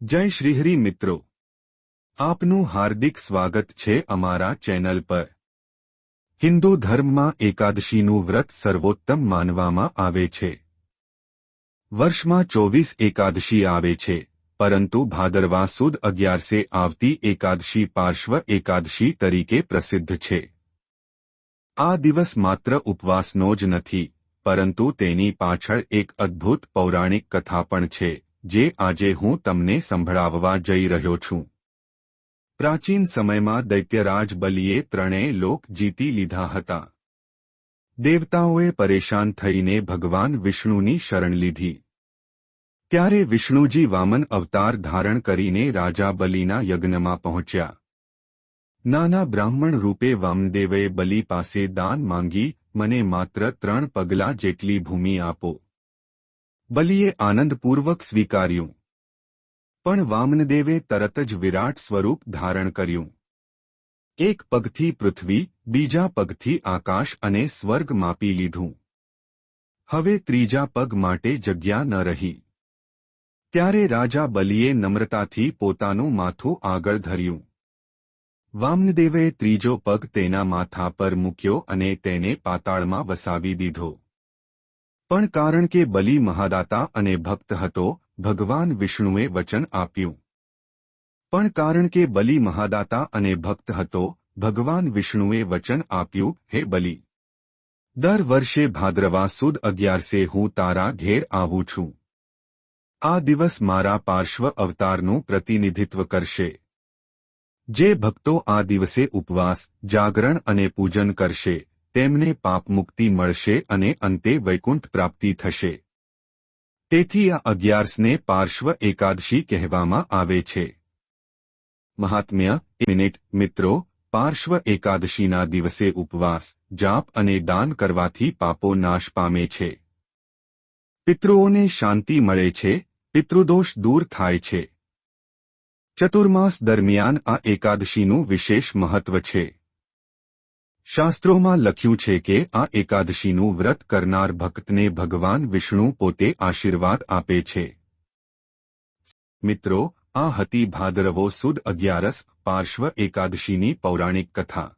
જય શ્રીહરિ મિત્રો, આપનું હાર્દિક સ્વાગત છે અમારા ચેનલ પર। હિન્દુ ધર્મમાં એકાદશીનું વ્રત સર્વોત્તમ માનવામાં આવે છે। વર્ષમાં 24 એકાદશી આવે છે, પરંતુ ભાદરવા સુદ 11સે આવતી એકાદશી પાર્શ્વ એકાદશી તરીકે પ્રસિદ્ધ છે। આ દિવસ માત્ર ઉપવાસનો જ નથી, પરંતુ તેની પાછળ એક અદ્ભુત પૌરાણિક કથા પણ છે, જે આજે હું તમને સંભળાવવા જઈ રહ્યો છું। પ્રાચીન સમયમાં દૈત્યરાજ બલિએ ત્રણેય લોક જીતી લીધા હતા। દેવતાઓએ પરેશાન થઈને ભગવાન વિષ્ણુની શરણ લીધી। ત્યારે વિષ્ણુજી વામન અવતાર ધારણ કરીને રાજા બલિના યજ્ઞમાં પહોંચ્યા। નાના બ્રાહ્મણ રૂપે વામદેવે બલિ પાસે દાન માંગી, મને માત્ર 3 પગલાં જેટલી ભૂમિ આપો। બલિએ આનંદપૂર્વક સ્વીકાર્યું। પણ વામનદેવે તરત જ વિરાટ સ્વરૂપ ધારણ કર્યું। એક પગથી પૃથ્વી, બીજા પગથી આકાશ અને સ્વર્ગ માપી લીધું। હવે ત્રીજા પગ માટે જગ્યા ન રહી। ત્યારે રાજા બલિએ નમ્રતાથી પોતાનું માથું આગળ ધર્યું। વામનદેવે ત્રીજો પગ તેના માથા પર મૂક્યો અને તેને પાતાળમાં વસાવી દીધો। પણ કારણ કે બલિ મહાદાતા અને ભક્ત હતો, ભગવાન વિષ્ણુએ વચન આપ્યું। હે બલિ, દર વર્ષે ભાદ્રવા સુદ 11સે હું તારા ઘેર આવું છું। આ દિવસ મારા પાર્શ્વ અવતારનું પ્રતિનિધિત્વ કરશે। જે ભક્તો આ દિવસે ઉપવાસ, જાગરણ અને પૂજન કરશે, તેમને પાપ મુક્તિ મળશે અને અંતે વૈકુંઠ પ્રાપ્તિ થશે। તેથી આ 11ને પાર્શ્વ એકાદશી કહેવામાં આવે છે। મહાત્મ્ય મિત્રો, પાર્શ્વ એકાદશીના દિવસે ઉપવાસ, જાપ અને દાન કરવાથી પાપો નાશ પામે છે। પિતૃઓને શાંતિ મળે છે, પિતૃદોષ દૂર થાય છે। ચતુર્માસ દરમિયાન આ એકાદશીનું વિશેષ મહત્વ છે। શાસ્ત્રોમાં લખ્યું છે કે આ એકાદશીનું વ્રત કરનાર ભક્તને ભગવાન વિષ્ણુ પોતે આશીર્વાદ આપે છે। મિત્રો, આ હતી ભાદરવો સુદ 11 પાર્શ્વ એકાદશીની પૌરાણિક કથા।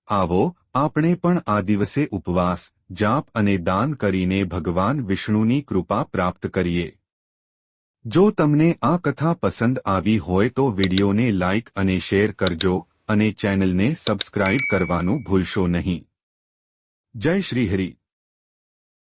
આવો, આપણે પણ આ દિવસે ઉપવાસ, જાપ અને દાન કરીને ભગવાન વિષ્ણુની કૃપા પ્રાપ્ત કરીએ। જો તમને આ કથા પસંદ આવી હોય તો વિડીયોને લાઇક અને શેર કરજો અને ચેનલને સબસ્ક્રાઇબ કરવાનું ભૂલશો નહીં। જય શ્રી હરિ।